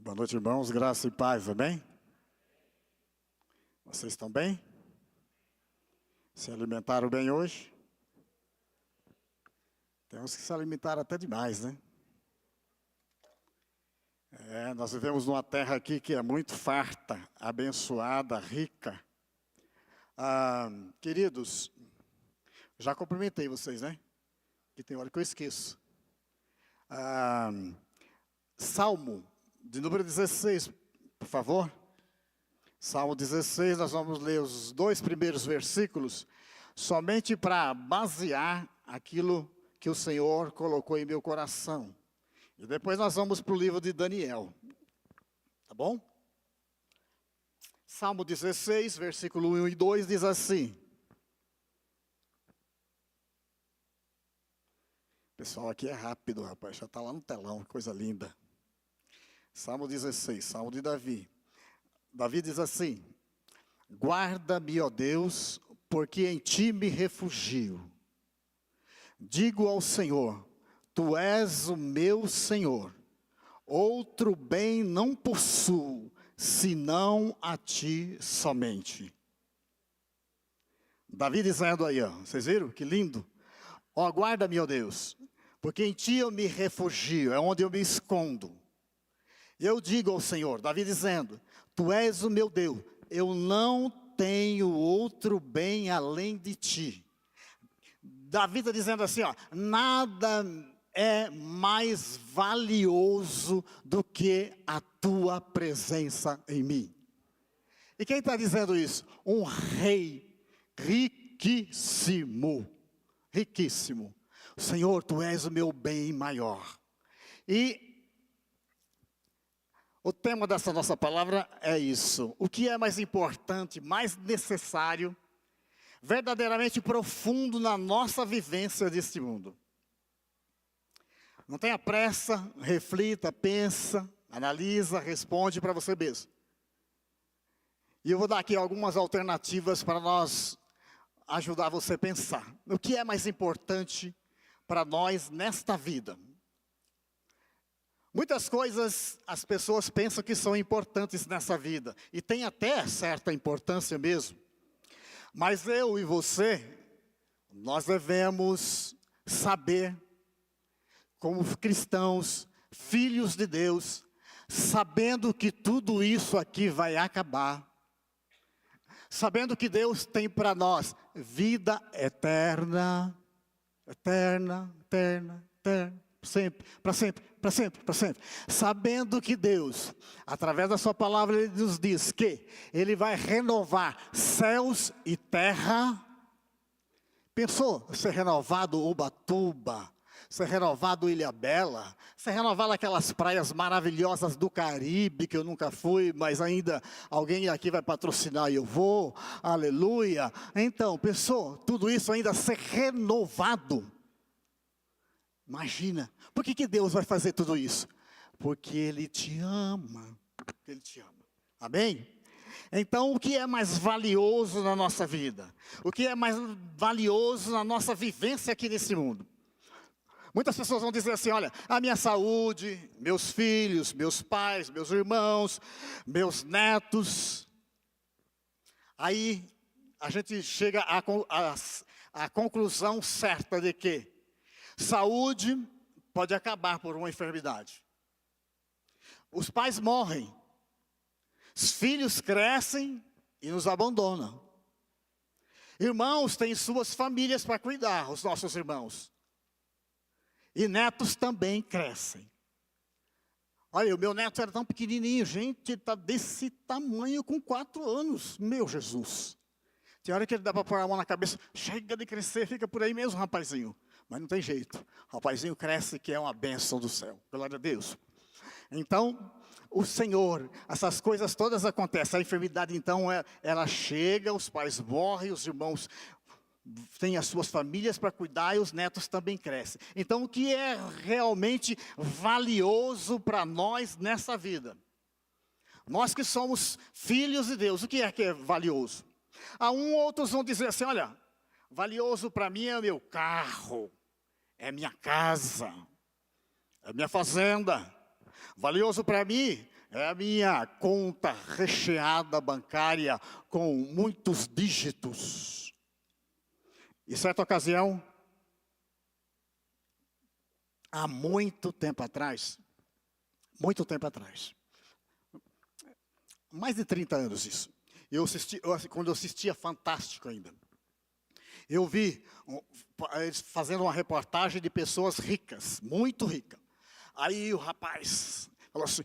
Boa noite, irmãos. Graça e paz, amém? Vocês estão bem? Se alimentaram bem hoje? Tem uns que se alimentaram até demais, né? Nós vivemos numa terra aqui que é muito farta, abençoada, rica. Queridos, já cumprimentei vocês, né? Que tem hora que eu esqueço. Salmo de número 16, por favor. Salmo 16, nós vamos ler os 2 primeiros versículos, somente para basear aquilo que o Senhor colocou em meu coração. E depois nós vamos para o livro de Daniel. Tá bom? Salmo 16, versículo 1 e 2 diz assim. O pessoal aqui é rápido, rapaz, já está lá no telão, que coisa linda. Salmo 16, Salmo de Davi. Davi diz assim: guarda-me, ó Deus, porque em ti me refugio. Digo ao Senhor, tu és o meu Senhor. Outro bem não possuo, senão a ti somente. Davi dizendo aí, ó, vocês viram? Que lindo. Ó, guarda-me, ó Deus, porque em ti eu me refugio, é onde eu me escondo. Eu digo ao Senhor, Davi dizendo, tu és o meu Deus, eu não tenho outro bem além de ti. Davi está dizendo assim, ó, nada é mais valioso do que a tua presença em mim. E quem está dizendo isso? Um rei riquíssimo, riquíssimo. Senhor, tu és o meu bem maior. E o tema dessa nossa palavra é isso. O que é mais importante, mais necessário, verdadeiramente profundo na nossa vivência deste mundo. Não tenha pressa, reflita, pensa, analisa, responde para você mesmo. E eu vou dar aqui algumas alternativas para nós ajudar você a pensar. O que é mais importante para nós nesta vida? Muitas coisas as pessoas pensam que são importantes nessa vida. E tem até certa importância mesmo. Mas eu e você, nós devemos saber, como cristãos, filhos de Deus, sabendo que tudo isso aqui vai acabar. Sabendo que Deus tem para nós vida eterna, eterna, eterna, eterna. Sempre, para sempre, para sempre, para sempre. Sabendo que Deus, através da sua palavra, Ele nos diz que Ele vai renovar céus e terra. Pensou ser renovado Ubatuba, ser renovado Ilhabela, ser renovado aquelas praias maravilhosas do Caribe, que eu nunca fui, mas ainda alguém aqui vai patrocinar e eu vou, aleluia. Então, pensou, tudo isso ainda ser renovado. Imagina, por que Deus vai fazer tudo isso? Porque Ele te ama, Ele te ama, amém? Então, o que é mais valioso na nossa vida? O que é mais valioso na nossa vivência aqui nesse mundo? Muitas pessoas vão dizer assim, olha, a minha saúde, meus filhos, meus pais, meus irmãos, meus netos. Aí, a gente chega à conclusão certa de que saúde pode acabar por uma enfermidade. Os pais morrem. Os filhos crescem e nos abandonam. Irmãos têm suas famílias para cuidar, os nossos irmãos. E netos também crescem. Olha, o meu neto era tão pequenininho, gente, está desse tamanho com 4 anos. Meu Jesus. Tem hora que ele dá para pôr a mão na cabeça, chega de crescer, fica por aí mesmo, rapazinho. Mas não tem jeito, o rapazinho cresce que é uma bênção do céu, glória a Deus. Então, o Senhor, essas coisas todas acontecem, a enfermidade então, ela chega, os pais morrem, os irmãos têm as suas famílias para cuidar e os netos também crescem. Então, o que é realmente valioso para nós nessa vida? Nós que somos filhos de Deus, o que é valioso? Outros vão dizer assim, olha, valioso para mim é o meu carro, é minha casa, é minha fazenda. Valioso para mim é a minha conta recheada bancária com muitos dígitos. Em certa ocasião, há muito tempo atrás, mais de 30 anos isso, quando eu assistia Fantástico ainda, eu vi eles fazendo uma reportagem de pessoas ricas, muito ricas. Aí o rapaz falou assim,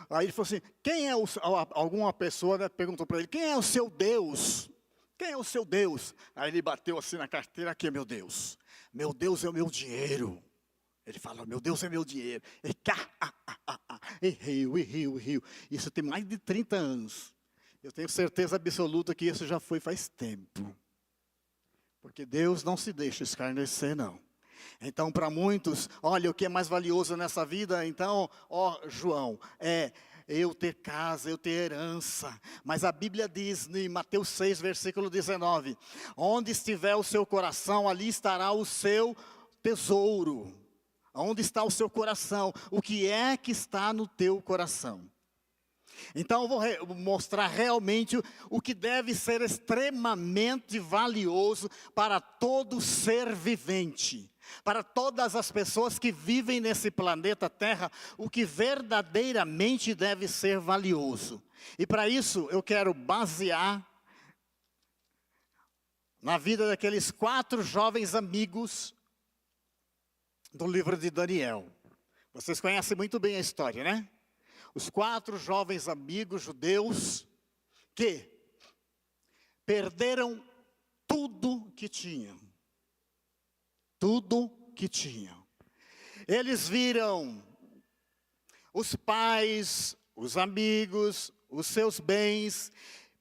aí ele falou assim, alguma pessoa, né, perguntou para ele, quem é o seu Deus? Quem é o seu Deus? Aí ele bateu assim na carteira, aqui é meu Deus. Meu Deus é o meu dinheiro. Ele falou, meu Deus é meu dinheiro. E riu. Isso tem mais de 30 anos. Eu tenho certeza absoluta que isso já foi faz tempo. Porque Deus não se deixa escarnecer, não. Então, para muitos, olha, o que é mais valioso nessa vida? Então, João, é eu ter casa, eu ter herança. Mas a Bíblia diz em Mateus 6, versículo 19, onde estiver o seu coração, ali estará o seu tesouro. Onde está o seu coração? O que é que está no teu coração? Então eu vou mostrar realmente o que deve ser extremamente valioso para todo ser vivente. Para todas as pessoas que vivem nesse planeta Terra, o que verdadeiramente deve ser valioso. E para isso eu quero basear na vida daqueles 4 jovens amigos do livro de Daniel. Vocês conhecem muito bem a história, né? Os 4 jovens amigos judeus que perderam tudo que tinham. Tudo que tinham. Eles viram os pais, os amigos, os seus bens,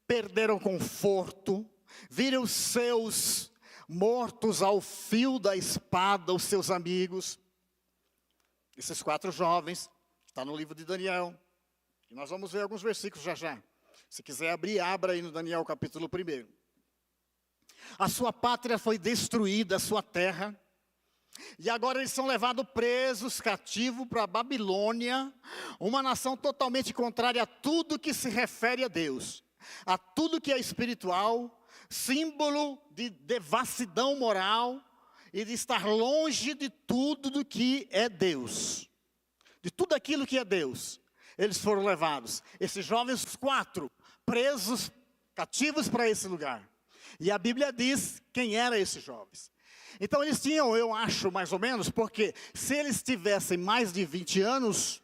perderam conforto, viram os seus mortos ao fio da espada, os seus amigos. Esses 4 jovens, está no livro de Daniel. E nós vamos ver alguns versículos já. Se quiser abrir, abra aí no Daniel capítulo 1. A sua pátria foi destruída, a sua terra. E agora eles são levados presos, cativos para a Babilônia. Uma nação totalmente contrária a tudo que se refere a Deus. A tudo que é espiritual, símbolo de devassidão moral e de estar longe de tudo do que é Deus. De tudo aquilo que é Deus, eles foram levados. Esses jovens 4, presos, cativos para esse lugar. E a Bíblia diz quem eram esses jovens. Então eles tinham, eu acho mais ou menos, porque se eles tivessem mais de 20 anos,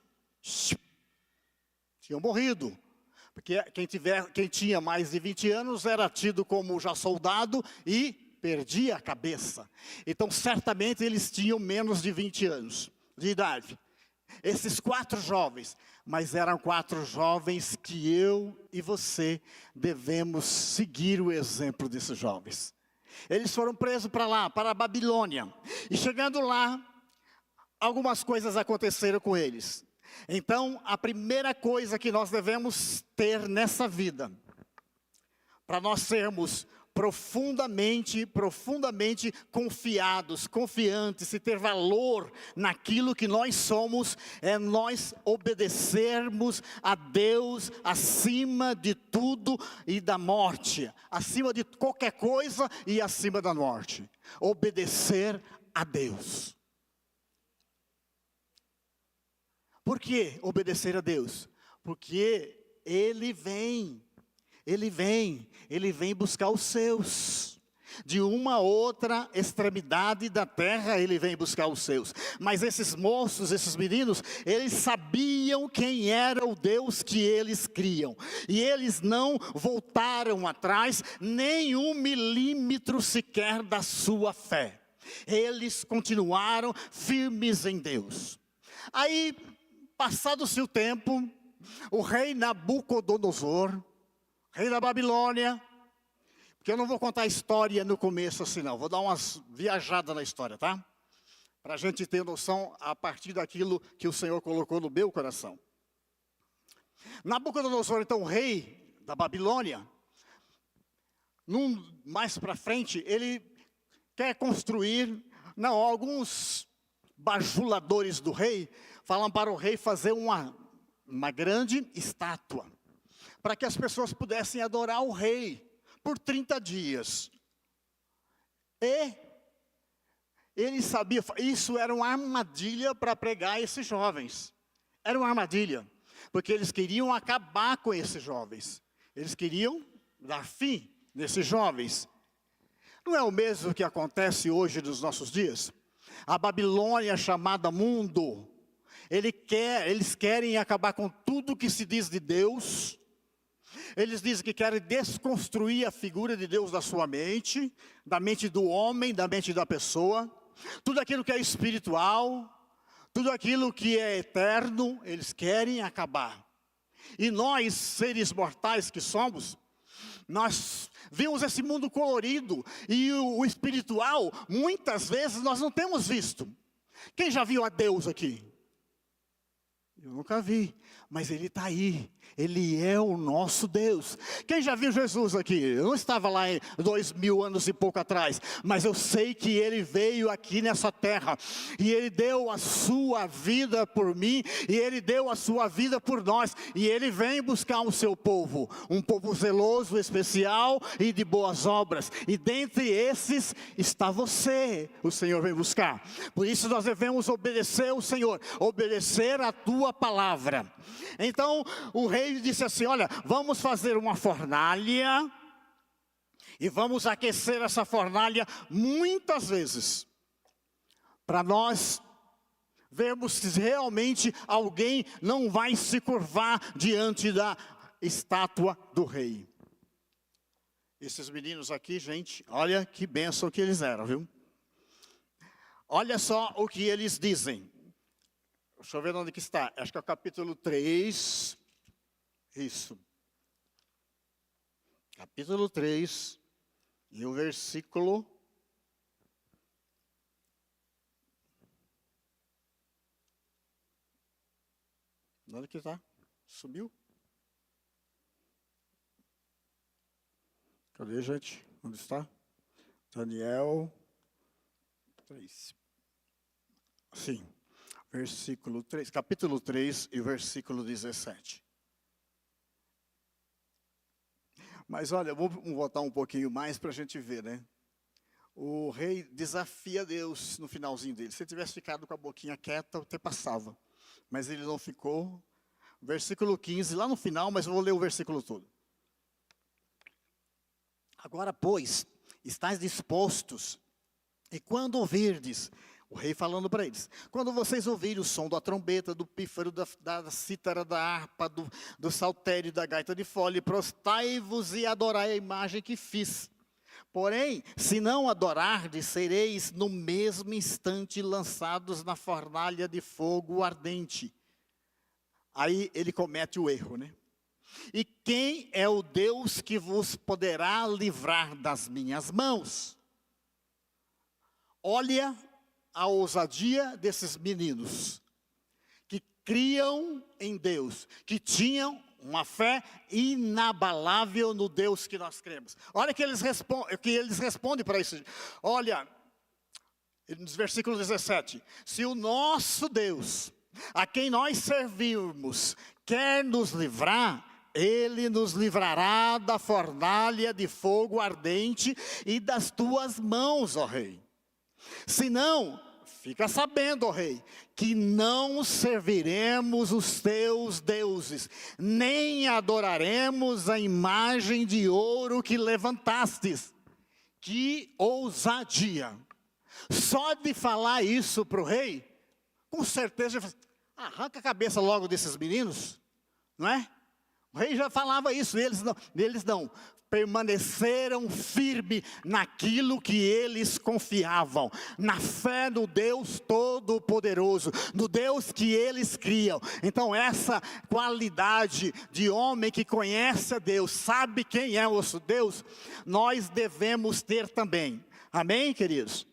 tinham morrido. Porque quem tinha mais de 20 anos era tido como já soldado e perdia a cabeça. Então certamente eles tinham menos de 20 anos de idade. Esses 4 jovens, mas eram 4 jovens que eu e você devemos seguir o exemplo desses jovens. Eles foram presos para lá, para a Babilônia. E chegando lá, algumas coisas aconteceram com eles. Então, a primeira coisa que nós devemos ter nessa vida, para nós sermos profundamente confiantes e ter valor naquilo que nós somos, é nós obedecermos a Deus acima de tudo e da morte, acima de qualquer coisa e acima da morte. Obedecer a Deus. Por que obedecer a Deus? Porque Ele vem buscar os seus. De uma outra extremidade da terra Ele vem buscar os seus. Mas esses moços, esses meninos, eles sabiam quem era o Deus que eles criam. E eles não voltaram atrás nem 1 milímetro sequer da sua fé. Eles continuaram firmes em Deus. Aí, passado-se o tempo, o rei Nabucodonosor, rei da Babilônia, porque eu não vou contar a história no começo assim não, vou dar umas viajadas na história, tá? Para a gente ter noção a partir daquilo que o Senhor colocou no meu coração. Nabucodonosor, então, rei da Babilônia, mais para frente, ele quer construir, alguns bajuladores do rei, falam para o rei fazer uma grande estátua, para que as pessoas pudessem adorar o rei por 30 dias. E ele sabia, isso era uma armadilha para pregar esses jovens. Era uma armadilha, porque eles queriam acabar com esses jovens. Eles queriam dar fim nesses jovens. Não é o mesmo que acontece hoje nos nossos dias? A Babilônia chamada mundo, eles querem acabar com tudo que se diz de Deus. Eles dizem que querem desconstruir a figura de Deus da sua mente, da mente do homem, da mente da pessoa. Tudo aquilo que é espiritual, tudo aquilo que é eterno, eles querem acabar. E nós, seres mortais que somos, nós vemos esse mundo colorido e o espiritual, muitas vezes nós não temos visto. Quem já viu a Deus aqui? Eu nunca vi, mas Ele está aí. Ele é o nosso Deus. Quem já viu Jesus aqui? Eu não estava lá 2000 anos e pouco atrás, mas eu sei que Ele veio aqui nessa terra, e Ele deu a sua vida por mim, e Ele deu a sua vida por nós, e Ele vem buscar o seu povo, um povo zeloso, especial e de boas obras, e dentre esses está você, o Senhor vem buscar. Por isso nós devemos obedecer ao Senhor, obedecer a tua palavra. Então o rei disse assim: olha, vamos fazer uma fornalha e vamos aquecer essa fornalha muitas vezes, para nós vermos se realmente alguém não vai se curvar diante da estátua do rei. Esses meninos aqui, gente, olha que bênção que eles eram, viu? Olha só o que eles dizem. Deixa eu ver onde que está. Acho que é o capítulo 3. Isso. Capítulo 3. E o versículo... Onde que está? Subiu? Cadê, gente? Onde está? Daniel 3. Sim. Versículo 3, capítulo 3 e versículo 17. Mas olha, vou voltar um pouquinho mais para a gente ver, né? O rei desafia Deus no finalzinho dele. Se ele tivesse ficado com a boquinha quieta, até passava. Mas ele não ficou. Versículo 15, lá no final, mas eu vou ler o versículo todo. Agora, pois, estáis dispostos, e quando ouvirdes... O rei falando para eles: quando vocês ouvirem o som da trombeta, do pífaro, da cítara, da harpa, do saltério, da gaita de fole, prostai-vos e adorai a imagem que fiz. Porém, se não adorardes, sereis no mesmo instante lançados na fornalha de fogo ardente. Aí ele comete o erro, né? E quem é o Deus que vos poderá livrar das minhas mãos? Olha a ousadia desses meninos, que criam em Deus, que tinham uma fé inabalável no Deus que nós cremos. Olha que eles respondem para isso. Olha, nos versículos 17, se o nosso Deus, a quem nós servimos, quer nos livrar, Ele nos livrará da fornalha de fogo ardente e das tuas mãos, ó rei. Se não, fica sabendo, ó rei, que não serviremos os teus deuses, nem adoraremos a imagem de ouro que levantastes. Que ousadia! Só de falar isso para o rei, com certeza, arranca a cabeça logo desses meninos, não é? O rei já falava isso, eles não. Permaneceram firmes naquilo que eles confiavam, na fé no Deus Todo-Poderoso, no Deus que eles criam. Então essa qualidade de homem que conhece a Deus, sabe quem é o nosso Deus, nós devemos ter também. Amém, queridos?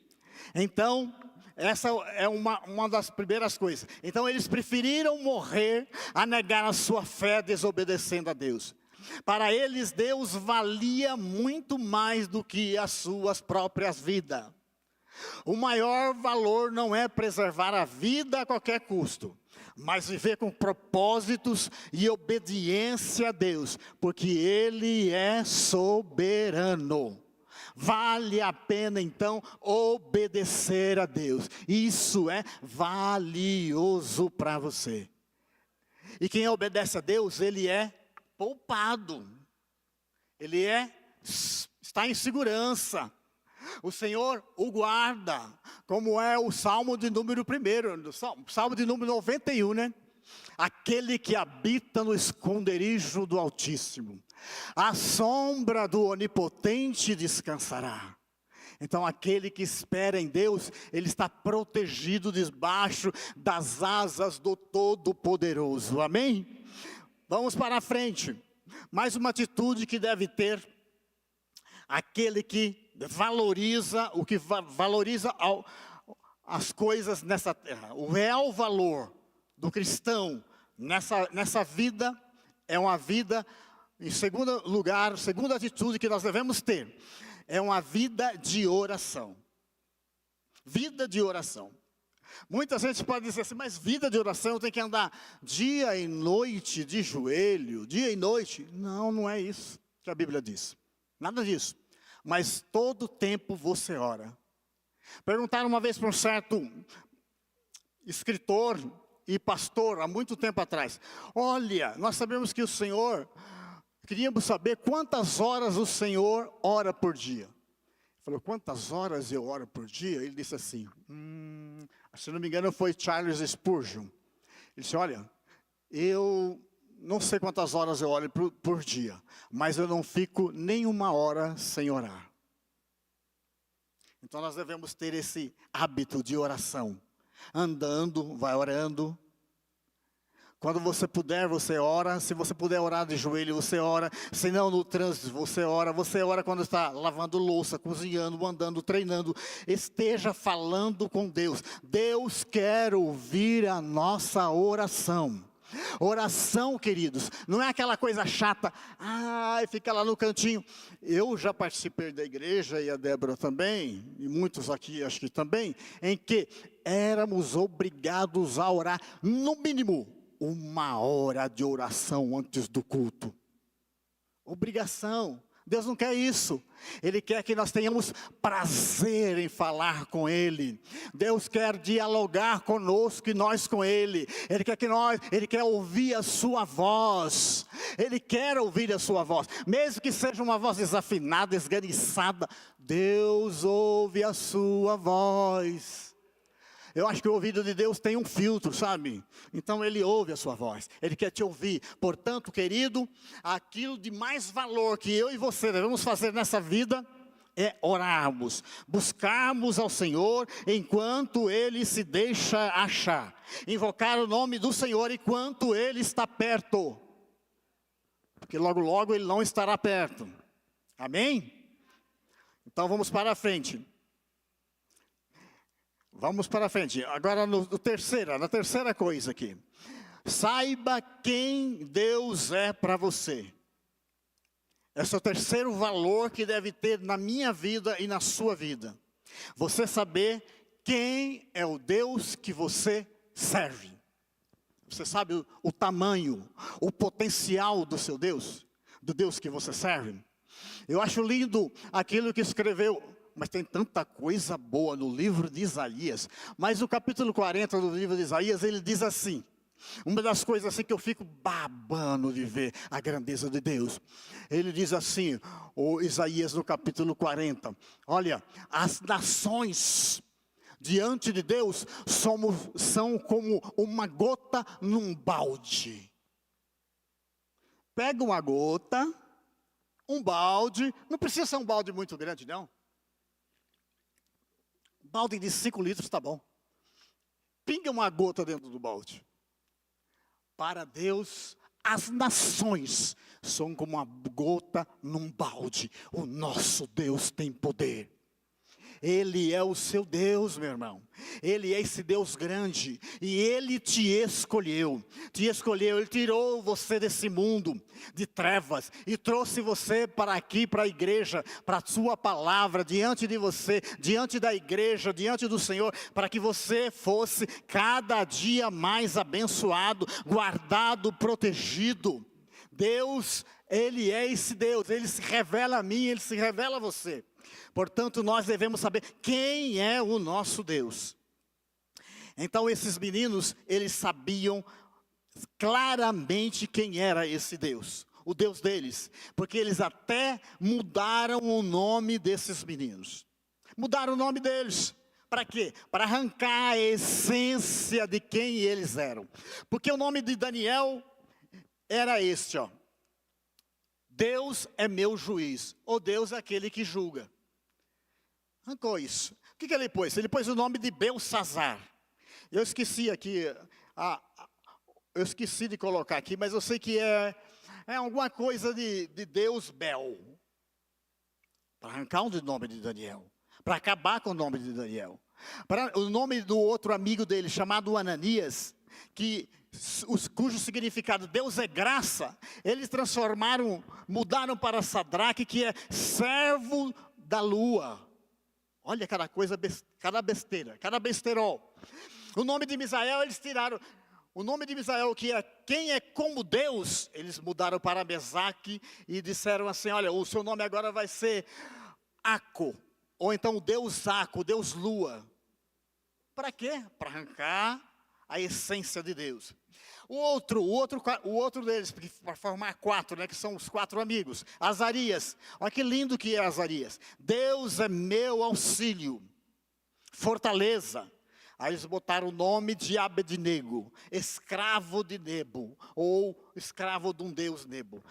Então, essa é uma das primeiras coisas. Então eles preferiram morrer a negar a sua fé desobedecendo a Deus. Para eles Deus valia muito mais do que as suas próprias vidas. O maior valor não é preservar a vida a qualquer custo, mas viver com propósitos e obediência a Deus, porque Ele é soberano. Vale a pena então obedecer a Deus. Isso é valioso para você. E quem obedece a Deus, ele é poupado. Ele está em segurança. O Senhor o guarda, como é o Salmo de número 1, Salmo de número 91, né? Aquele que habita no esconderijo do Altíssimo, à sombra do Onipotente descansará. Então aquele que espera em Deus, ele está protegido debaixo das asas do Todo-Poderoso, amém? Vamos para a frente, mais uma atitude que deve ter aquele que valoriza, as coisas nessa terra. O real valor do cristão nessa vida é uma vida, em segundo lugar, segunda atitude que nós devemos ter, é uma vida de oração. Vida de oração. Muita gente pode dizer assim, mas vida de oração eu tenho que andar dia e noite de joelho, dia e noite. Não, não é isso que a Bíblia diz. Nada disso. Mas todo tempo você ora. Perguntaram uma vez para um certo escritor e pastor, há muito tempo atrás. Olha, nós sabemos que o Senhor, queríamos saber quantas horas o Senhor ora por dia. Ele falou, quantas horas eu oro por dia? Ele disse assim, se não me engano foi Charles Spurgeon. Ele disse, olha, eu não sei quantas horas eu oro por dia, mas eu não fico nem uma hora sem orar. Então nós devemos ter esse hábito de oração. Andando, vai orando. Quando você puder, você ora. Se você puder orar de joelho, você ora. Se não, no trânsito, você ora. Você ora quando está lavando louça, cozinhando, andando, treinando. Esteja falando com Deus. Deus quer ouvir a nossa oração. Oração, queridos, não é aquela coisa chata, fica lá no cantinho. Eu já participei da igreja, e a Débora também, e muitos aqui acho que também, em que éramos obrigados a orar, no mínimo, 1 hora de oração antes do culto. Obrigação. Deus não quer isso. Ele quer que nós tenhamos prazer em falar com Ele. Deus quer dialogar conosco e nós com Ele. Ele quer ouvir a sua voz. Ele quer ouvir a sua voz. Mesmo que seja uma voz desafinada, esganiçada, Deus ouve a sua voz. Eu acho que o ouvido de Deus tem um filtro, sabe? Então Ele ouve a sua voz. Ele quer te ouvir. Portanto, querido, aquilo de mais valor que eu e você devemos fazer nessa vida é orarmos. Buscarmos ao Senhor enquanto Ele se deixa achar. Invocar o nome do Senhor enquanto Ele está perto. Porque logo, logo Ele não estará perto. Amém? Então vamos para a frente. Vamos para frente. Agora na terceira coisa aqui. Saiba quem Deus é para você. Esse é o terceiro valor que deve ter na minha vida e na sua vida. Você saber quem é o Deus que você serve. Você sabe o tamanho, o potencial do seu Deus? Do Deus que você serve? Eu acho lindo aquilo que escreveu. Mas tem tanta coisa boa no livro de Isaías. Mas no capítulo 40 do livro de Isaías, ele diz assim. Uma das coisas assim que eu fico babando de ver a grandeza de Deus. Ele diz assim, o Isaías no capítulo 40. Olha, as nações diante de Deus são como uma gota num balde. Pega uma gota, um balde. Não precisa ser um balde muito grande, não. Balde de 5 litros está bom. Pinga uma gota dentro do balde. Para Deus, as nações são como uma gota num balde. O nosso Deus tem poder. Ele é o seu Deus, meu irmão. Ele é esse Deus grande. E Ele te escolheu. Ele tirou você desse mundo de trevas. E trouxe você para aqui, para a igreja, para a sua palavra, diante de você, diante da igreja, diante do Senhor, para que você fosse cada dia mais abençoado, guardado, protegido. Deus, Ele é esse Deus, Ele se revela a mim, Ele se revela a você. Portanto, nós devemos saber quem é o nosso Deus. Então, esses meninos, eles sabiam claramente quem era esse Deus, o Deus deles. Porque eles até mudaram o nome desses meninos. Mudaram o nome deles. Para quê? Para arrancar a essência de quem eles eram. Porque o nome de Daniel era este, ó. Deus é meu juiz, ou Deus é aquele que julga. Arrancou isso. O que ele pôs? Ele pôs o nome de Belsazar. Eu esqueci aqui, eu esqueci de colocar aqui, mas eu sei que é alguma coisa de Deus Bel. Para arrancar o nome de Daniel. Para acabar com o nome de Daniel. Para o nome do outro amigo dele, chamado Ananias, cujo significado Deus é graça, eles mudaram para Sadraque, que é servo da lua. Olha cada coisa, cada besteira, cada besterol. O nome de Misael eles tiraram. O nome de Misael, que é quem é como Deus, eles mudaram para Mesaque e disseram assim, olha, o seu nome agora vai ser Aco, ou então Deus Aco, Deus Lua. Para quê? Para arrancar a essência de Deus. O outro deles, para formar 4, né, que são os 4 amigos. Azarias, olha que lindo que é Azarias. Deus é meu auxílio, fortaleza. Aí eles botaram o nome de Abednego, escravo de Nebo, ou escravo de um Deus Nebo.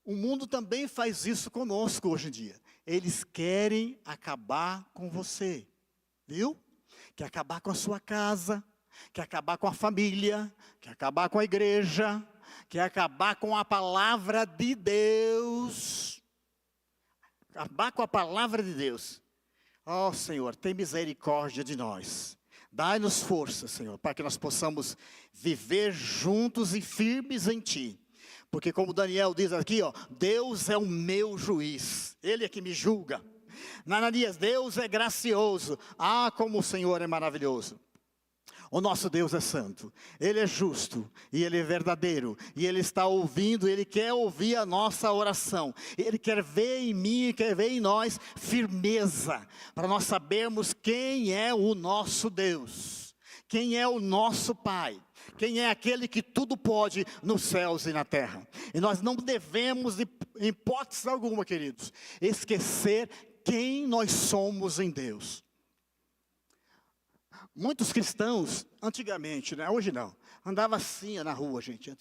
O mundo também faz isso conosco hoje em dia. Eles querem acabar com você, viu? Quer acabar com a sua casa, quer acabar com a família, quer acabar com a igreja, quer acabar com a palavra de Deus. Acabar com a palavra de Deus. Ó Senhor, tem misericórdia de nós. Dai-nos força, Senhor, para que nós possamos viver juntos e firmes em Ti. Porque como Daniel diz aqui, ó, Deus é o meu juiz. Ele é que me julga. Ananias, Deus é gracioso. Ah, como o Senhor é maravilhoso. O nosso Deus é santo, Ele é justo e Ele é verdadeiro. E Ele está ouvindo, Ele quer ouvir a nossa oração. Ele quer ver em mim, quer ver em nós firmeza. Para nós sabermos quem é o nosso Deus. Quem é o nosso Pai. Quem é aquele que tudo pode nos céus e na terra. E nós não devemos, em hipótese alguma, queridos, esquecer quem nós somos em Deus. Muitos cristãos, antigamente, né? Hoje não, andava assim na rua, gente,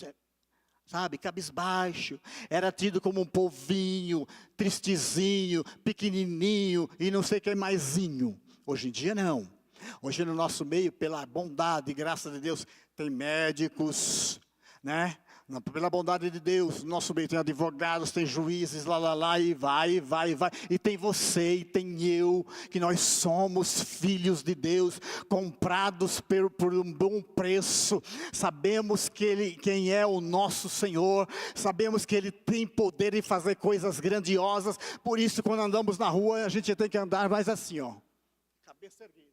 sabe, cabisbaixo, era tido como um povinho, tristezinho, pequenininho e não sei o que maisinho. Hoje em dia não. Hoje no nosso meio, pela bondade e graça de Deus, tem médicos, né? Pela bondade de Deus, no nosso meio tem advogados, tem juízes, e vai. E tem você e tem eu, que nós somos filhos de Deus, comprados por um bom preço. Sabemos quem é o nosso Senhor, sabemos que Ele tem poder em fazer coisas grandiosas. Por isso, quando andamos na rua, a gente tem que andar mais assim, ó, cabeça erguida.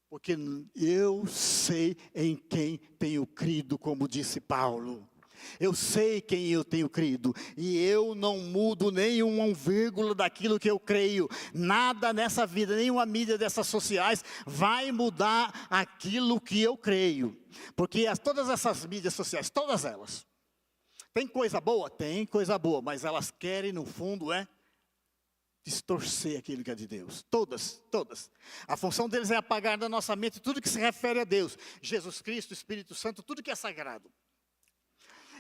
Porque eu sei em quem tenho crido, como disse Paulo. Eu sei quem eu tenho crido, e eu não mudo nem uma vírgula daquilo que eu creio. Nada nessa vida, nenhuma mídia dessas sociais vai mudar aquilo que eu creio. Porque todas essas mídias sociais, todas elas, tem coisa boa? Tem coisa boa, mas elas querem no fundo distorcer aquilo que é de Deus. Todas. A função deles é apagar da nossa mente tudo que se refere a Deus. Jesus Cristo, Espírito Santo, tudo que é sagrado.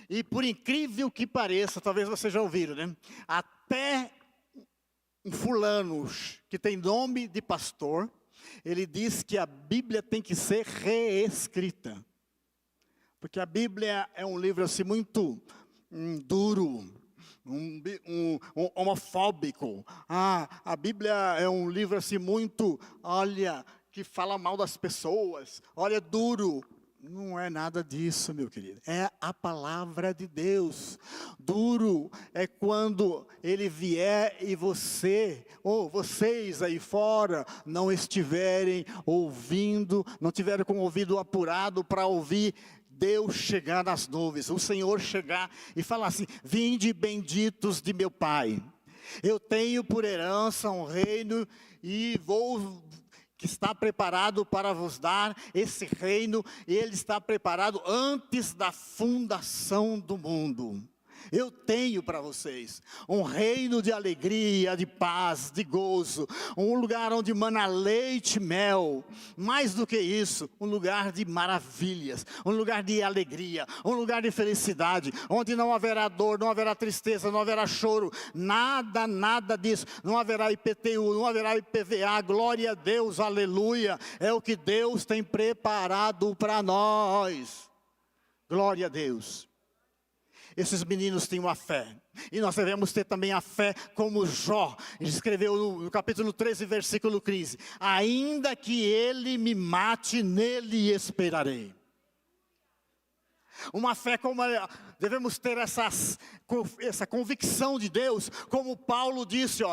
E por incrível que pareça, talvez vocês já ouviram, né? Até um fulano que tem nome de pastor, ele diz que a Bíblia tem que ser reescrita. Porque a Bíblia é um livro assim muito duro. homofóbico. A Bíblia é um livro assim muito, olha, que fala mal das pessoas, olha, duro. Não é nada disso, meu querido. É a palavra de Deus. Duro é quando ele vier e você, ou vocês aí fora, não estiverem ouvindo, não tiverem com o ouvido apurado para ouvir Deus chegar nas nuvens, o Senhor chegar e falar assim: vinde benditos de meu Pai. Eu tenho por herança um reino e que está preparado para vos dar esse reino, e ele está preparado antes da fundação do mundo. Eu tenho para vocês um reino de alegria, de paz, de gozo, um lugar onde mana leite e mel, mais do que isso, um lugar de maravilhas, um lugar de alegria, um lugar de felicidade, onde não haverá dor, não haverá tristeza, não haverá choro, nada disso, não haverá IPTU, não haverá IPVA, glória a Deus, aleluia, é o que Deus tem preparado para nós, glória a Deus. Esses meninos tinham a fé, e nós devemos ter também a fé como Jó. Ele escreveu no capítulo 13, versículo 15: ainda que ele me mate, nele esperarei. Uma fé como devemos ter essa convicção de Deus, como Paulo disse,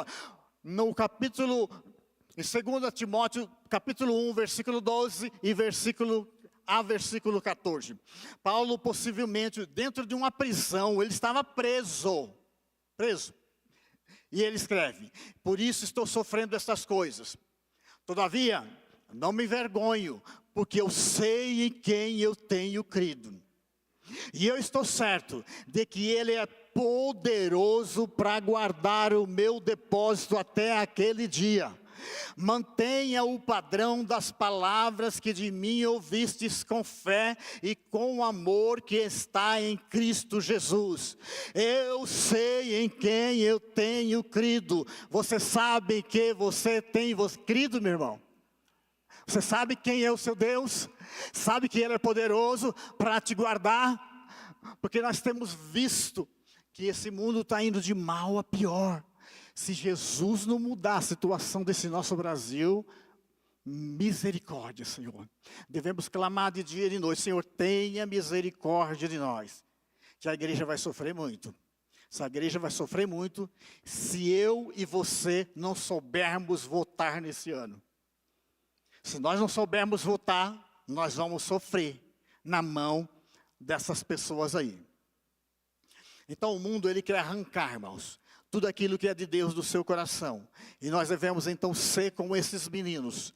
no capítulo, em 2 Timóteo, capítulo 1, versículo 12 e versículo 14. Paulo, possivelmente, dentro de uma prisão, ele estava preso. E ele escreve: por isso estou sofrendo estas coisas. Todavia, não me envergonho, porque eu sei em quem eu tenho crido. E eu estou certo de que ele é poderoso para guardar o meu depósito até aquele dia. Mantenha o padrão das palavras que de mim ouvistes com fé e com amor que está em Cristo Jesus. Eu sei em quem eu tenho crido. Você sabe que você tem crido, meu irmão? Você sabe quem é o seu Deus? Sabe que Ele é poderoso para te guardar? Porque nós temos visto que esse mundo está indo de mal a pior. Se Jesus não mudar a situação desse nosso Brasil, misericórdia, Senhor. Devemos clamar de dia e de noite: Senhor, tenha misericórdia de nós. Que a igreja vai sofrer muito. Essa igreja vai sofrer muito se eu e você não soubermos votar nesse ano. Se nós não soubermos votar, nós vamos sofrer na mão dessas pessoas aí. Então o mundo, ele quer arrancar, irmãos, tudo aquilo que é de Deus do seu coração. E nós devemos então ser como esses meninos,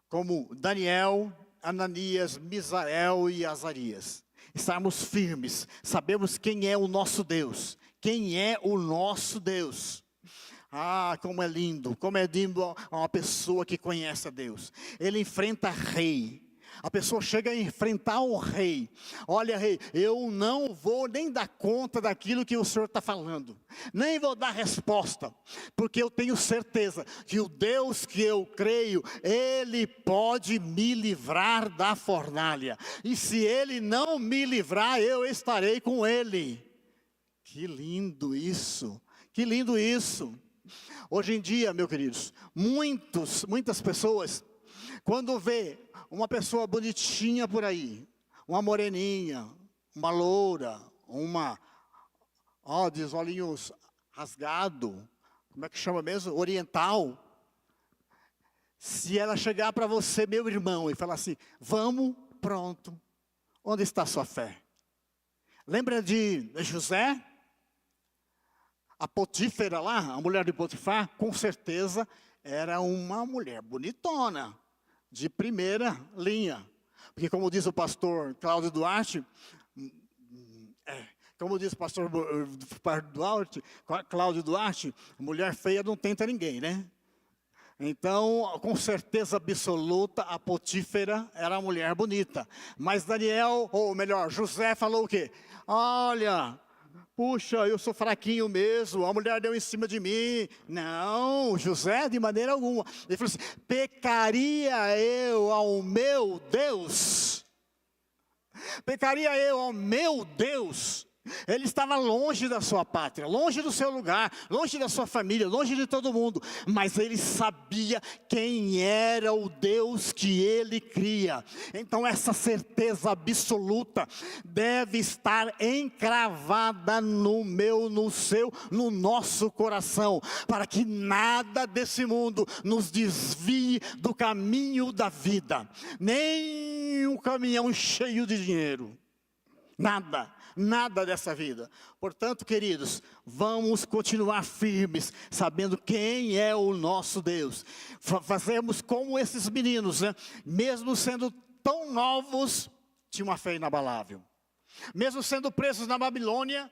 como Daniel, Ananias, Misael e Azarias. Estarmos firmes, sabemos quem é o nosso Deus. Quem é o nosso Deus? Como é lindo uma pessoa que conhece a Deus. Ele enfrenta rei. A pessoa chega a enfrentar o rei. Olha, rei, eu não vou nem dar conta daquilo que o Senhor está falando. Nem vou dar resposta. Porque eu tenho certeza que o Deus que eu creio, Ele pode me livrar da fornalha. E se Ele não me livrar, eu estarei com Ele. Que lindo isso. Que lindo isso. Hoje em dia, meus queridos, muitas pessoas, quando vê uma pessoa bonitinha por aí, uma moreninha, uma loura, de olhinhos rasgados, como é que chama mesmo? Oriental. Se ela chegar para você, meu irmão, e falar assim: vamos, pronto, onde está a sua fé? Lembra de José? A Potífera lá, a mulher de Potifar, com certeza era uma mulher bonitona, de primeira linha. Porque como diz o pastor Cláudio Duarte, Cláudio Duarte, mulher feia não tenta ninguém, né? Então, com certeza absoluta, a Potífera era uma mulher bonita. Mas Daniel, ou melhor, José falou o quê? Olha, puxa, eu sou fraquinho mesmo, a mulher deu em cima de mim. Não, José, de maneira alguma. Ele falou assim: pecaria eu ao meu Deus? Pecaria eu ao meu Deus? Ele estava longe da sua pátria, longe do seu lugar, longe da sua família, longe de todo mundo. Mas ele sabia quem era o Deus que ele cria. Então essa certeza absoluta deve estar encravada no meu, no seu, no nosso coração. Para que nada desse mundo nos desvie do caminho da vida. Nem um caminhão cheio de dinheiro. Nada dessa vida. Portanto, queridos, vamos continuar firmes, sabendo quem é o nosso Deus. Fazemos como esses meninos, né? Mesmo sendo tão novos, tinham uma fé inabalável. Mesmo sendo presos na Babilônia,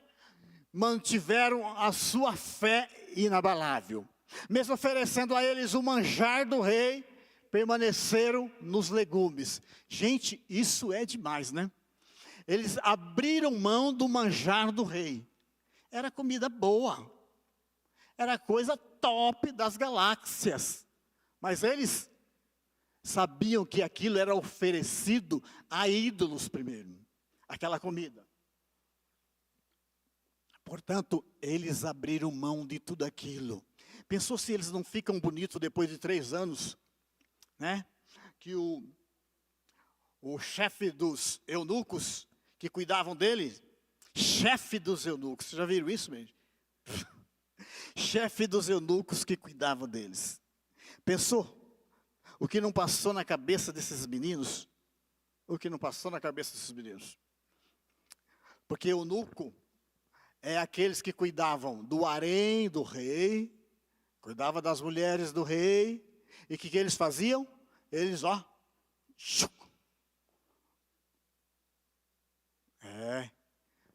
mantiveram a sua fé inabalável. Mesmo oferecendo a eles o manjar do rei, permaneceram nos legumes. Gente, isso é demais, né? Eles abriram mão do manjar do rei. Era comida boa. Era coisa top das galáxias. Mas eles sabiam que aquilo era oferecido a ídolos primeiro. Aquela comida. Portanto, eles abriram mão de tudo aquilo. Pensou se eles não ficam bonitos depois de 3 anos? Né? Que o chefe dos eunucos que cuidavam dele, chefe dos eunucos, vocês já viram isso mesmo? Chefe dos eunucos que cuidavam deles. Pensou o que não passou na cabeça desses meninos? O que não passou na cabeça desses meninos? Porque eunuco é aqueles que cuidavam do harém do rei, cuidavam das mulheres do rei, e o que eles faziam? Eles,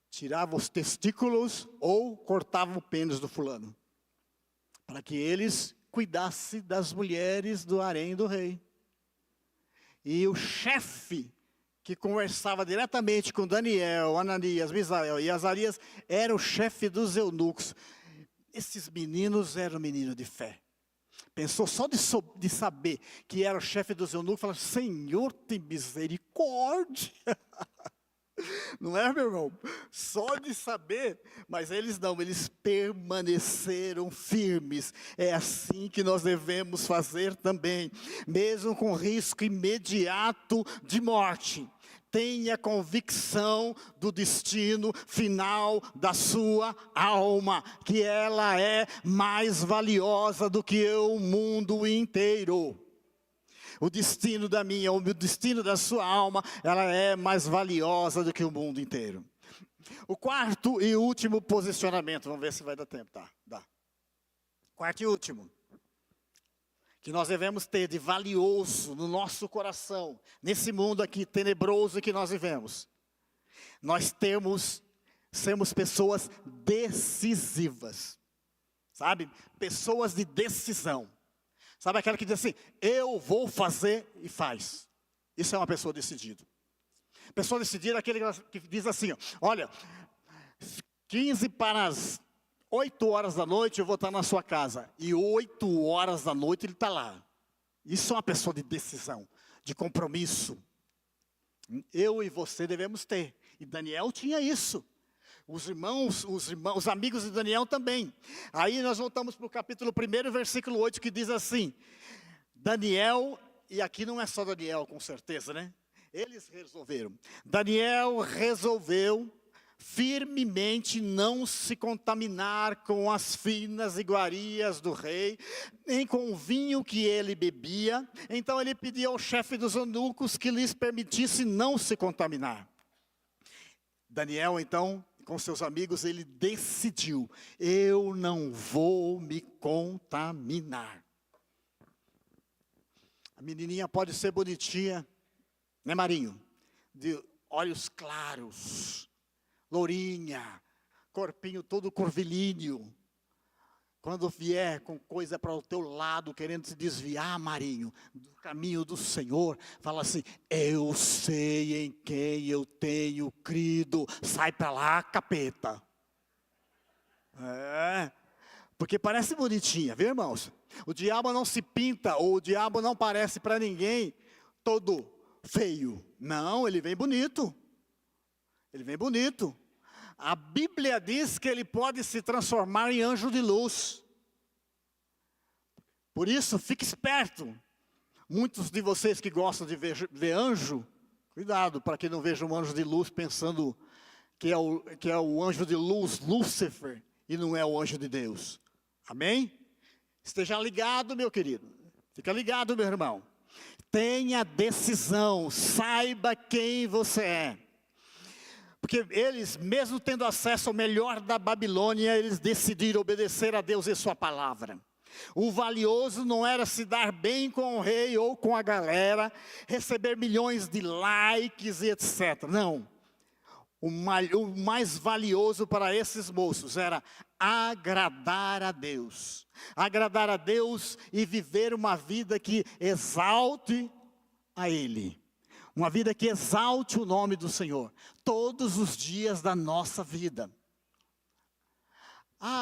tiravam os testículos ou cortavam o pênis do fulano. Para que eles cuidassem das mulheres do harém do rei. E o chefe que conversava diretamente com Daniel, Ananias, Misael e Azarias, era o chefe dos eunucos. Esses meninos eram meninos de fé. Pensou só de saber que era o chefe dos eunucos, falou: Senhor, tem misericórdia. Não é, meu irmão? Só de saber, mas eles não, eles permaneceram firmes. É assim que nós devemos fazer também, mesmo com risco imediato de morte. Tenha convicção do destino final da sua alma, que ela é mais valiosa do que o mundo inteiro. O destino da minha, o destino da sua alma, ela é mais valiosa do que o mundo inteiro. O quarto e último posicionamento, vamos ver se vai dar tempo, tá? Dá. Quarto e último, que nós devemos ter de valioso no nosso coração, nesse mundo aqui tenebroso que nós vivemos. Nós sermos pessoas decisivas, sabe? Pessoas de decisão. Sabe aquela que diz assim: eu vou fazer e faz. Isso é uma pessoa decidida. Pessoa decidida é aquele que diz assim: olha, 15 para as 8 horas da noite eu vou estar na sua casa. E 8 horas da noite ele está lá. Isso é uma pessoa de decisão, de compromisso. Eu e você devemos ter. E Daniel tinha isso. Os amigos de Daniel também. Aí nós voltamos para o capítulo 1, versículo 8, que diz assim: Daniel, e aqui não é só Daniel, com certeza, né? Eles resolveram. Daniel resolveu firmemente não se contaminar com as finas iguarias do rei, nem com o vinho que ele bebia. Então ele pediu ao chefe dos eunucos que lhes permitisse não se contaminar. Daniel, então, com seus amigos, ele decidiu: eu não vou me contaminar. A menininha pode ser bonitinha, né, Marinho? De olhos claros, lourinha, corpinho todo curvilíneo. Quando vier com coisa para o teu lado, querendo se desviar, Marinho, do caminho do Senhor, fala assim: eu sei em quem eu tenho crido, sai para lá, capeta. Porque parece bonitinha, viu, irmãos? O diabo não se pinta, ou o diabo não parece para ninguém todo feio. Não, ele vem bonito. Ele vem bonito. A Bíblia diz que ele pode se transformar em anjo de luz. Por isso, fique esperto. Muitos de vocês que gostam de ver anjo, cuidado para que não veja um anjo de luz pensando que é o anjo de luz, Lúcifer, e não é o anjo de Deus. Amém? Esteja ligado, meu querido. Fica ligado, meu irmão. Tenha decisão, saiba quem você é. Porque eles, mesmo tendo acesso ao melhor da Babilônia, eles decidiram obedecer a Deus e sua palavra. O valioso não era se dar bem com o rei ou com a galera, receber milhões de likes e etc. Não. O mais valioso para esses moços era agradar a Deus. Agradar a Deus e viver uma vida que exalte a Ele. Uma vida que exalte o nome do Senhor. Todos os dias da nossa vida.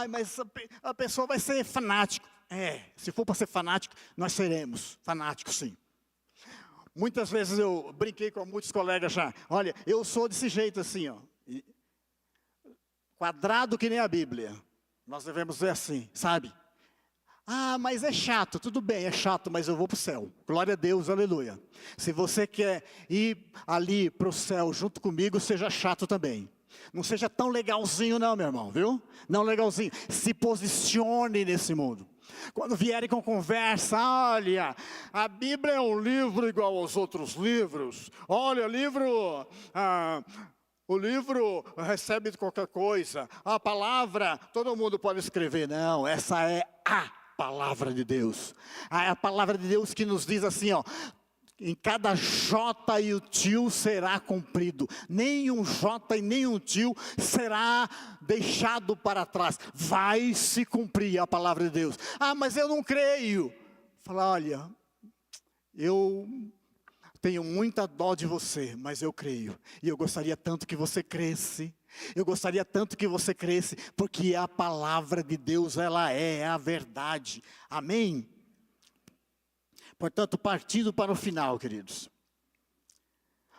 Mas a pessoa vai ser fanático. Se for para ser fanático, nós seremos fanáticos, sim. Muitas vezes eu brinquei com muitos colegas já. Olha, eu sou desse jeito assim, ó. Quadrado que nem a Bíblia. Nós devemos ver assim, sabe? Mas é chato. Tudo bem, é chato, mas eu vou para o céu. Glória a Deus, aleluia. Se você quer ir ali para o céu junto comigo, seja chato também. Não seja tão legalzinho não, meu irmão, viu? Não legalzinho. Se posicione nesse mundo. Quando vierem com conversa, olha, a Bíblia é um livro igual aos outros livros. Olha, o livro recebe qualquer coisa. A palavra, todo mundo pode escrever. Não, essa é a palavra de Deus. A palavra de Deus que nos diz assim, ó. Em cada jota e o tio será cumprido. Nenhum jota e nenhum tio será deixado para trás. Vai se cumprir a palavra de Deus. Mas eu não creio. Fala, olha, eu tenho muita dó de você, mas eu creio. E eu gostaria tanto que você cresce. Eu gostaria tanto que você cresce, porque a palavra de Deus, ela é a verdade. Amém? Portanto, partindo para o final, queridos,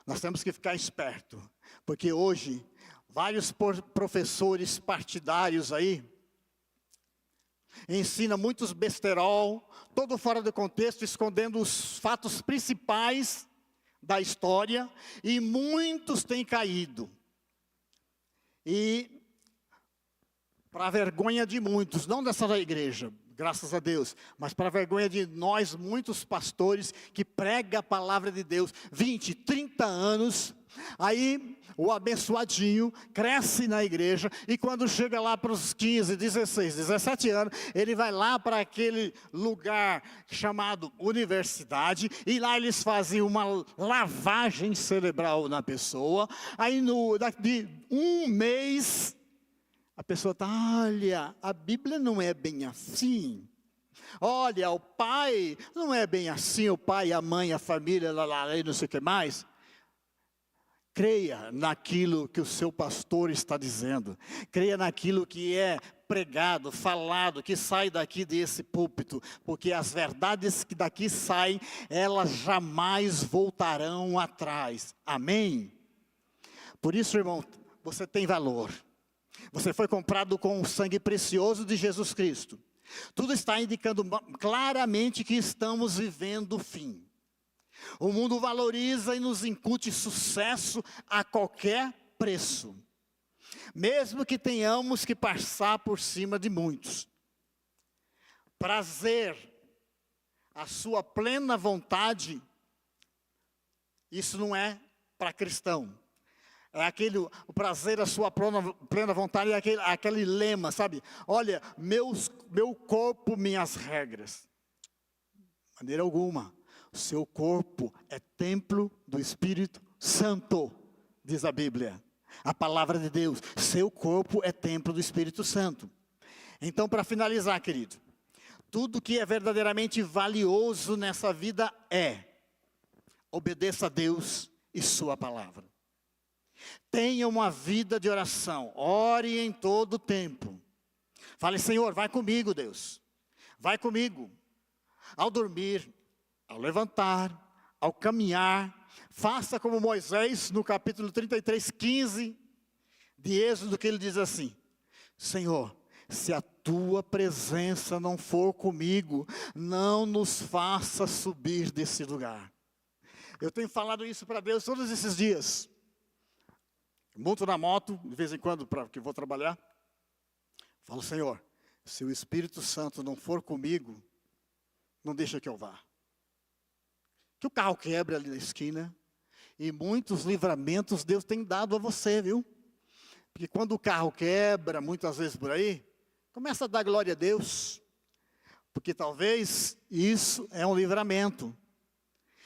nós temos que ficar esperto, porque hoje, vários professores partidários aí, ensinam muitos besterol, todo fora do contexto, escondendo os fatos principais da história, e muitos têm caído. E, para a vergonha de muitos, não dessa da igreja, graças a Deus, mas para a vergonha de nós, muitos pastores que pregam a palavra de Deus, 20, 30 anos, aí o abençoadinho cresce na igreja, e quando chega lá para os 15, 16, 17 anos, ele vai lá para aquele lugar chamado universidade, e lá eles fazem uma lavagem cerebral na pessoa, aí daqui um mês, a pessoa está, olha, a Bíblia não é bem assim. Olha, o pai não é bem assim, o pai, a mãe, a família, e não sei o que mais. Creia naquilo que o seu pastor está dizendo. Creia naquilo que é pregado, falado, que sai daqui desse púlpito. Porque as verdades que daqui saem, elas jamais voltarão atrás. Amém? Por isso, irmão, você tem valor. Você foi comprado com o sangue precioso de Jesus Cristo. Tudo está indicando claramente que estamos vivendo o fim. O mundo valoriza e nos incute sucesso a qualquer preço. Mesmo que tenhamos que passar por cima de muitos. Prazer, a sua plena vontade, isso não é para cristão. É o prazer, a sua plena vontade, é aquele lema, sabe? Olha, meu corpo, minhas regras. De maneira alguma. O seu corpo é templo do Espírito Santo, diz a Bíblia. A palavra de Deus. Seu corpo é templo do Espírito Santo. Então, para finalizar, querido. Tudo que é verdadeiramente valioso nessa vida obedeça a Deus e sua palavra. Tenha uma vida de oração. Ore em todo o tempo. Fale, Senhor, vai comigo, Deus. Vai comigo. Ao dormir, ao levantar, ao caminhar. Faça como Moisés, no capítulo 33, 15. de Êxodo, que ele diz assim: Senhor, se a tua presença não for comigo, não nos faça subir desse lugar. Eu tenho falado isso para Deus todos esses dias. Monto na moto, de vez em quando, que vou trabalhar. Falo: Senhor, se o Espírito Santo não for comigo, não deixa que eu vá. Que o carro quebre ali na esquina. E muitos livramentos Deus tem dado a você, viu? Porque quando o carro quebra, muitas vezes por aí, começa a dar glória a Deus. Porque talvez isso é um livramento.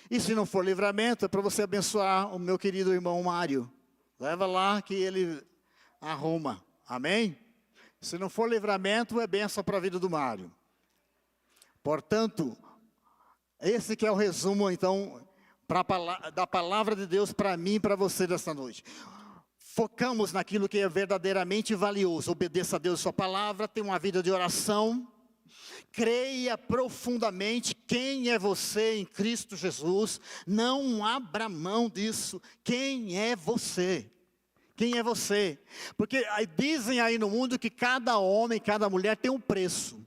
E se não for livramento, é para você abençoar o meu querido irmão Mário. Leva lá que ele arruma. Amém? Se não for livramento, é bênção para a vida do Mário. Portanto, esse que é o resumo, então, da palavra de Deus para mim e para você desta noite. Focamos naquilo que é verdadeiramente valioso. Obedeça a Deus a sua palavra, tenha uma vida de oração. Creia profundamente quem é você em Cristo Jesus. Não abra mão disso. Quem é você? Quem é você? Porque dizem aí no mundo que cada homem, cada mulher tem um preço.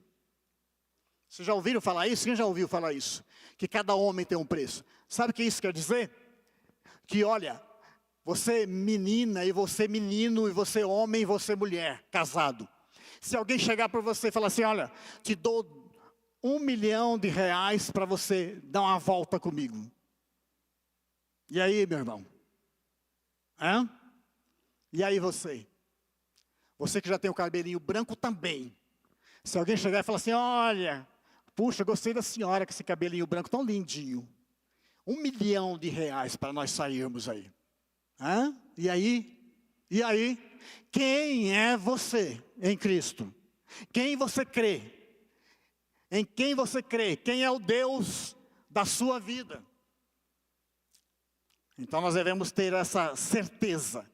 Vocês já ouviram falar isso? Quem já ouviu falar isso? Que cada homem tem um preço. Sabe o que isso quer dizer? Que olha, você menina, e você menino, e você homem, e você mulher, casado. Se alguém chegar para você e falar assim: olha, te dou R$1 milhão para você dar uma volta comigo. E aí, meu irmão? Hã? E aí você? Você que já tem o cabelinho branco também. Se alguém chegar e falar assim: olha, puxa, gostei da senhora com esse cabelinho branco tão lindinho. R$1 milhão para nós sairmos aí. Hã? E aí? E aí? Quem é você em Cristo? Quem você crê? Em quem você crê? Quem é o Deus da sua vida? Então nós devemos ter essa certeza.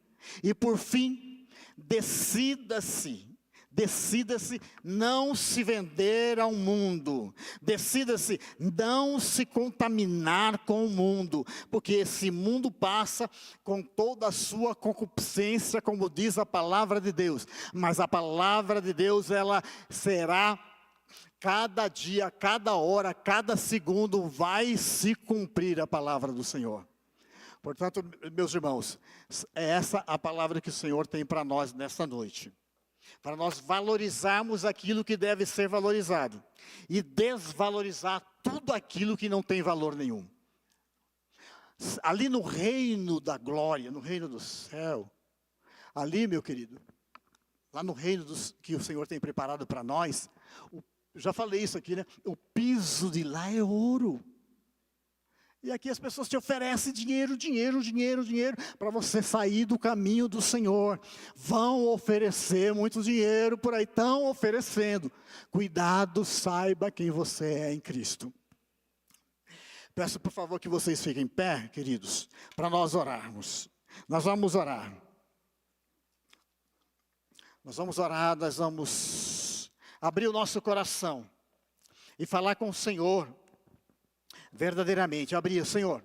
E por fim, decida-se não se vender ao mundo. Decida-se não se contaminar com o mundo. Porque esse mundo passa com toda a sua concupiscência, como diz a palavra de Deus. Mas a palavra de Deus, ela será cada dia, cada hora, cada segundo, vai se cumprir a palavra do Senhor. Portanto, meus irmãos, é essa a palavra que o Senhor tem para nós nesta noite. Para nós valorizarmos aquilo que deve ser valorizado. E desvalorizar tudo aquilo que não tem valor nenhum. Ali no reino da glória, no reino do céu. Ali, meu querido, lá no reino que o Senhor tem preparado para nós. Já falei isso aqui, né? O piso de lá é ouro. E aqui as pessoas te oferecem dinheiro, para você sair do caminho do Senhor. Vão oferecer muito dinheiro por aí, estão oferecendo. Cuidado, saiba quem você é em Cristo. Peço por favor que vocês fiquem em pé, queridos, para nós orarmos. Nós vamos orar. Nós vamos abrir o nosso coração e falar com o Senhor. Verdadeiramente, abrir: Senhor,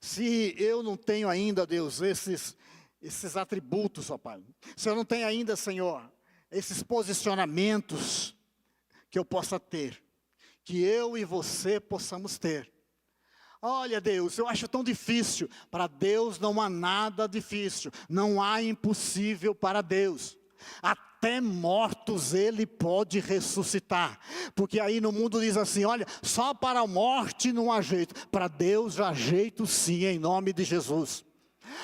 se eu não tenho ainda, Deus, esses atributos, ó Pai, se eu não tenho ainda, Senhor, esses posicionamentos que eu possa ter, que eu e você possamos ter. Olha, Deus, eu acho tão difícil. Para Deus não há nada difícil, não há impossível para Deus. Até mortos Ele pode ressuscitar. Porque aí no mundo diz assim: olha, só para a morte não há jeito. Para Deus há jeito sim, em nome de Jesus.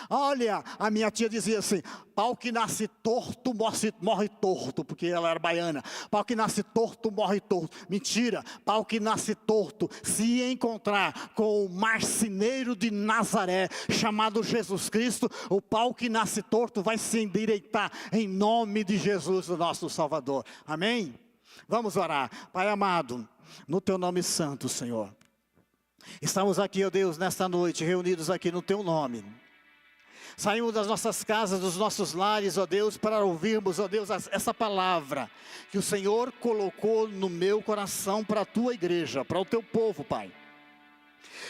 Olha, a minha tia dizia assim: pau que nasce torto, morre torto. Porque ela era baiana. Pau que nasce torto, morre torto. Mentira, pau que nasce torto, se encontrar com o marceneiro de Nazaré, chamado Jesus Cristo, o pau que nasce torto vai se endireitar, em nome de Jesus, o nosso Salvador. Amém? Vamos orar. Pai amado, no Teu nome santo, Senhor, estamos aqui, ó Deus, nesta noite, reunidos aqui no Teu nome. Saímos das nossas casas, dos nossos lares, ó Deus, para ouvirmos, ó Deus, essa palavra que o Senhor colocou no meu coração para a Tua igreja, para o Teu povo, Pai.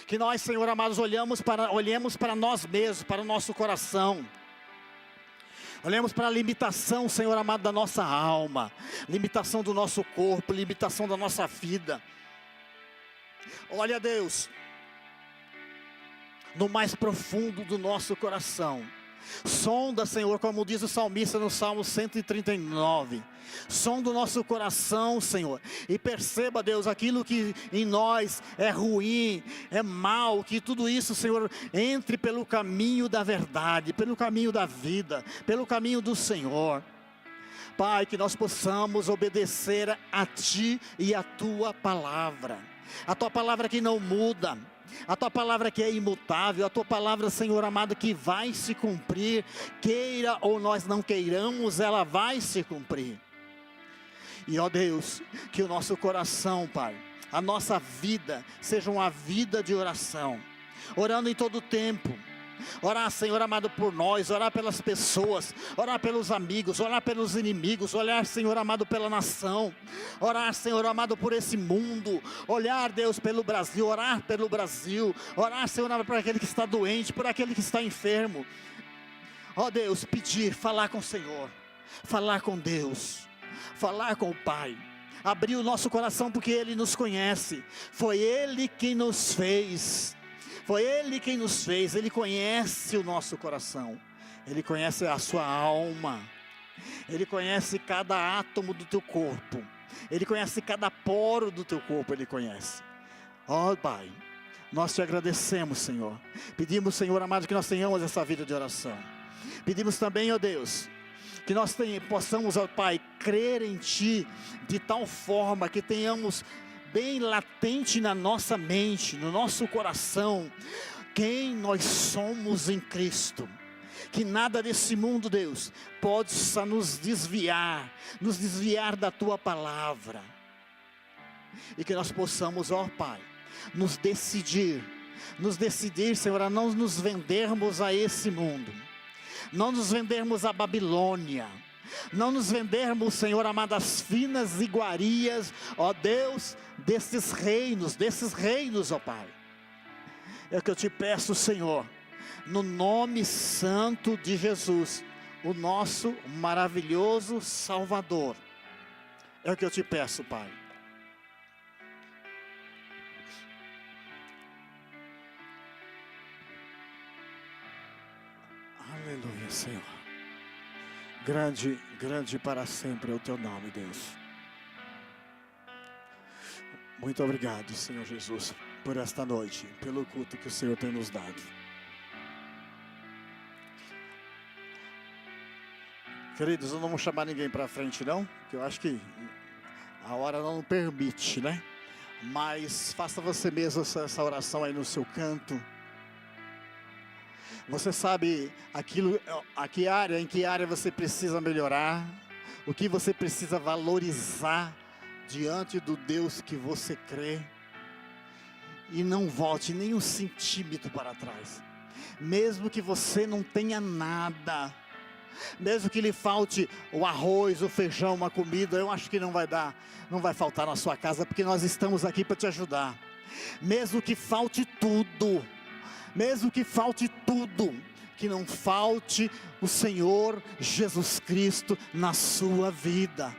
Que nós, Senhor amados, olhemos para nós mesmos, para o nosso coração. Olhemos para a limitação, Senhor amado, da nossa alma, limitação do nosso corpo, limitação da nossa vida. Olha, Deus, no mais profundo do nosso coração. Sonda, Senhor, como diz o salmista no Salmo 139. Sonda o nosso coração, Senhor, e perceba, Deus, aquilo que em nós é ruim, é mal, que tudo isso, Senhor, entre pelo caminho da verdade, pelo caminho da vida, pelo caminho do Senhor. Pai, que nós possamos obedecer a Ti e a Tua palavra. A Tua palavra que não muda, a Tua palavra que é imutável, a Tua palavra, Senhor amado, que vai se cumprir, queira ou nós não queiramos, ela vai se cumprir. E ó Deus, que o nosso coração, Pai, a nossa vida, seja uma vida de oração, orando em todo o tempo. Orar, Senhor amado, por nós, orar pelas pessoas, orar pelos amigos, orar pelos inimigos, olhar, Senhor amado, pela nação, orar, Senhor amado, por esse mundo, olhar, Deus, pelo Brasil, orar pelo Brasil, orar, Senhor amado, por aquele que está doente, por aquele que está enfermo. Ó Deus, pedir, falar com o Senhor, falar com Deus, falar com o Pai, abrir o nosso coração porque Ele nos conhece, foi Ele quem nos fez. Foi Ele quem nos fez, Ele conhece o nosso coração, Ele conhece a sua alma, Ele conhece cada átomo do teu corpo, Ele conhece cada poro do teu corpo, Ele conhece. Ó Pai, nós te agradecemos, Senhor, pedimos, Senhor amado, que nós tenhamos essa vida de oração, pedimos também, ó Deus, que nós possamos, ó Pai, crer em Ti, de tal forma que tenhamos bem latente na nossa mente, no nosso coração, quem nós somos em Cristo, que nada desse mundo, Deus, possa nos desviar da Tua palavra, e que nós possamos, ó Pai, nos decidir, Senhor, a não nos vendermos a esse mundo, não nos vendermos a Babilônia, não nos vendermos, Senhor amado, as finas iguarias, ó Deus, desses reinos, ó Pai. É o que eu te peço, Senhor, no nome santo de Jesus, o nosso maravilhoso Salvador. É o que eu te peço, Pai. Aleluia, Senhor. Grande, grande para sempre é o Teu nome, Deus. Muito obrigado, Senhor Jesus, por esta noite, pelo culto que o Senhor tem nos dado. Queridos, eu não vou chamar ninguém para frente não, porque eu acho que a hora não permite, né? Mas faça você mesmo essa oração aí no seu canto. Você sabe em que área você precisa melhorar, o que você precisa valorizar diante do Deus que você crê. E não volte nem um centímetro para trás, mesmo que você não tenha nada, mesmo que lhe falte o arroz, o feijão, uma comida, eu acho que não vai faltar na sua casa, porque nós estamos aqui para te ajudar. Mesmo que falte tudo, que não falte o Senhor Jesus Cristo na sua vida.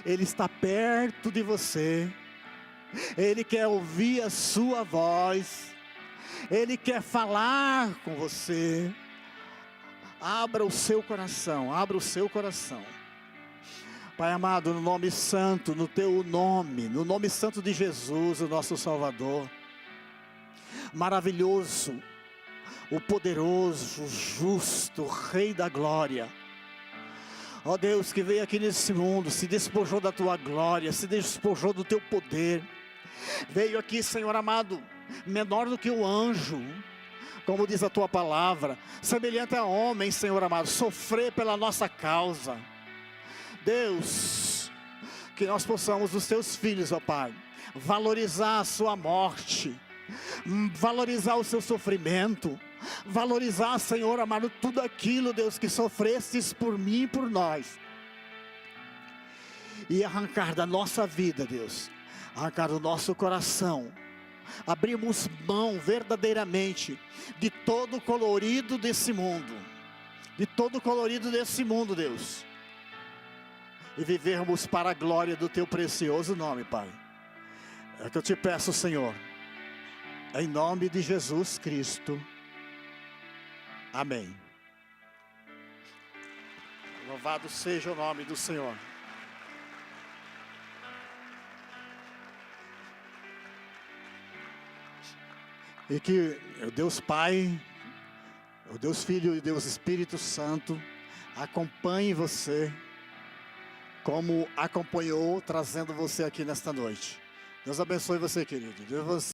Ele está perto de você, Ele quer ouvir a sua voz, Ele quer falar com você. Abra o seu coração, Pai amado, no nome santo, no Teu nome, no nome santo de Jesus, o nosso Salvador, maravilhoso, o poderoso, o justo, o Rei da glória. Ó Deus, que veio aqui nesse mundo, se despojou da Tua glória, se despojou do Teu poder, veio aqui, Senhor amado, menor do que o anjo, como diz a Tua palavra, semelhante a homem, Senhor amado, sofrer pela nossa causa. Deus, que nós possamos, os Teus filhos, ó Pai, valorizar a Sua morte, valorizar o Seu sofrimento, valorizar, Senhor amado, tudo aquilo, Deus, que sofrestes por mim e por nós, e arrancar da nossa vida, Deus, arrancar do nosso coração, abrimos mão verdadeiramente de todo o colorido desse mundo, de todo o colorido desse mundo, Deus, e vivermos para a glória do Teu precioso nome, Pai. É o que eu te peço, Senhor, em nome de Jesus Cristo. Amém. Louvado seja o nome do Senhor. E que o Deus Pai, o Deus Filho e o Deus Espírito Santo acompanhe você, como acompanhou, trazendo você aqui nesta noite. Deus abençoe você, querido. Deus